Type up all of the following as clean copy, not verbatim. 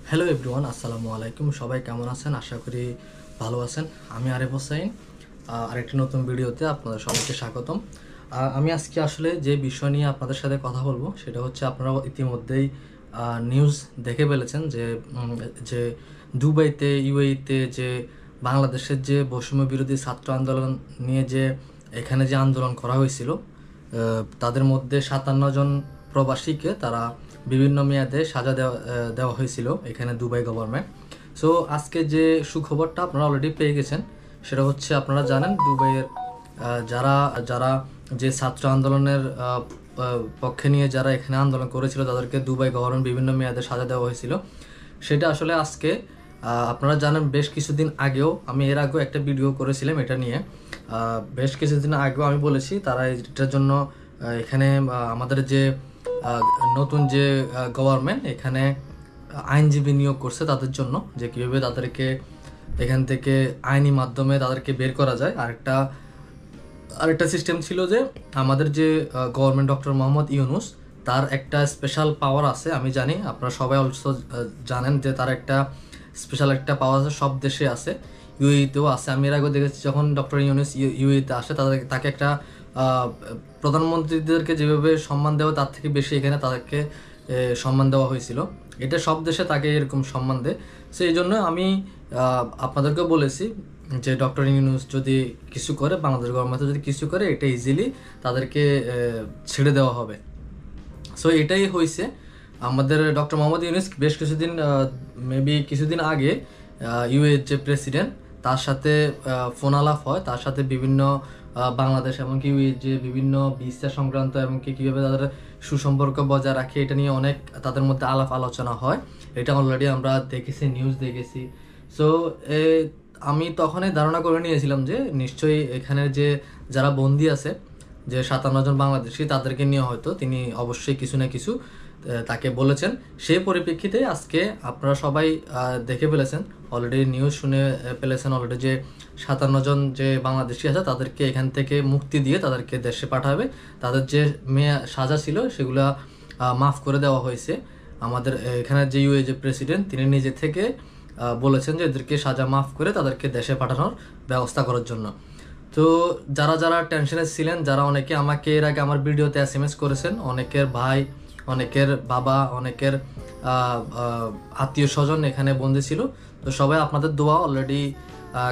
Hello everyone, আসসালামু আলাইকুম। সবাই কেমন আছেন? আশা করি ভালো আছেন। আমি আরিফ হোসাইন, আরেকটি নতুন ভিডিওতে আপনাদের সবাইকে স্বাগতম। আমি আজকে আসলে যে বিষয় নিয়ে আপনাদের সাথে কথা বলবো সেটা হচ্ছে, আপনারা ইতিমধ্যেই নিউজ দেখে ফেলেছেন যে দুবাইতে, ইউএইতে যে বাংলাদেশের যে বৈষম্য বিরোধী ছাত্র আন্দোলন নিয়ে যে এখানে যে আন্দোলন করা হয়েছিল, তাদের মধ্যে 57 জন প্রবাসীকে তারা বিভিন্ন মেয়াদে সাজা দেওয়া হয়েছিল এখানে দুবাই গভর্নমেন্ট। সো আজকে যে সুখবরটা আপনারা অলরেডি পেয়ে গেছেন, সেটা হচ্ছে, আপনারা জানেন দুবাইয়ের যারা যারা যে ছাত্র আন্দোলনের পক্ষে নিয়ে যারা এখানে আন্দোলন করেছিল তাদেরকে দুবাই গভর্নমেন্ট বিভিন্ন মেয়াদে সাজা দেওয়া হয়েছিল। সেটা আসলে আজকে, আপনারা জানেন বেশ কিছুদিন আগেও, আমি এর আগেও একটা ভিডিও করেছিলাম এটা নিয়ে। বেশ কিছুদিন আগেও আমি বলেছি তারা এটার জন্য এখানে আমাদের যে নতুন যে গভর্নমেন্ট এখানে আইনজীবী নিয়োগ করছে তাদের জন্য, যে কীভাবে তাদেরকে এখান থেকে আইনি মাধ্যমে তাদেরকে বের করা যায়। আরেকটা সিস্টেম ছিল যে আমাদের যে গভর্নমেন্ট ডক্টর মোহাম্মদ ইউনূস, তার একটা স্পেশাল পাওয়ার আছে। আমি জানি আপনারা সবাই অলসো জানেন যে তার একটা স্পেশাল একটা পাওয়ার আছে, সব দেশে আছে, ইউএইতেও আছে। আমি এর আগে দেখেছি যখন ডক্টর ইউনূস ইউএইতে আসে তাকে একটা প্রধানমন্ত্রীদেরকে যেভাবে সম্মান দেওয়া তার থেকে বেশি এখানে তাদেরকে সম্মান দেওয়া হয়েছিল। এটা সব দেশে তাকে এরকম সম্মান দেয়। সো এই জন্য আমি আপনাদেরকেও বলেছি যে ডক্টর ইউনূস যদি কিছু করে, বাংলাদেশ গভর্নমেন্ট যদি কিছু করে, এটা ইজিলি তাদেরকে ছেড়ে দেওয়া হবে। সো এটাই হয়েছে। আমাদের ডক্টর মোহাম্মদ ইউনূস বেশ কিছুদিন, মেবি কিছুদিন আগে ইউএর যে প্রেসিডেন্ট, তার সাথে ফোন আলাপ হয়, তার সাথে বিভিন্ন বাংলাদেশ এমনকি ইউএর যে বিভিন্ন ভিসা সংক্রান্ত এমনকি কীভাবে তাদের সুসম্পর্ক বজায় রাখে এটা নিয়ে অনেক তাদের মধ্যে আলাপ আলোচনা হয়। এটা অলরেডি আমরা দেখেছি, নিউজ দেখেছি। সো আমি তখনই ধারণা করে নিয়েছিলাম যে নিশ্চয়ই এখানে যে যারা বন্দী আছে, যে 57 জন বাংলাদেশি, তাদেরকে নিয়ে হয়তো তিনি অবশ্যই কিছু না কিছু তাকে বলেছেন। সেই পরিপ্রেক্ষিতে আজকে আপনারা সবাই দেখে ফেলেছেন, অলরেডি নিউজ শুনে ফেলেছেন অলরেডি, যে 57 জন যে বাংলাদেশি আছে তাদেরকে এখান থেকে মুক্তি দিয়ে তাদেরকে দেশে পাঠাবে। তাদের যে সাজা ছিল সেগুলা মাফ করে দেওয়া হয়েছে। আমাদের এখানে যে ইউএ যে প্রেসিডেন্ট, তিনি নিজে থেকে বলেছেন যে এদেরকে সাজা মাফ করে তাদেরকে দেশে পাঠানোর ব্যবস্থা করার জন্য। তো যারা যারা টেনশনে ছিলেন, যারা অনেকে আমাকে এর আগে আমার ভিডিওতে এসএমএস করেছেন, অনেকের ভাই, অনেকের বাবা, অনেকের আত্মীয় স্বজন এখানে বন্দী ছিল, তো সবাই আপনাদের দোয়া অলরেডি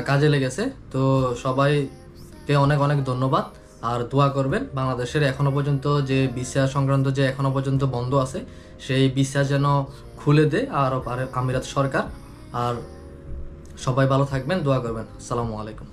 কাজে লেগেছে। তো সবাইকে অনেক অনেক ধন্যবাদ। আর দোয়া করবেন বাংলাদেশের এখনো পর্যন্ত যে ভিসা সংক্রান্ত যে এখনো পর্যন্ত বন্ধ আছে, সেই ভিসা যেন খুলে দেয় আরব আমিরাত সরকার। আর সবাই ভালো থাকবেন, দোয়া করবেন। আসসালামু আলাইকুম।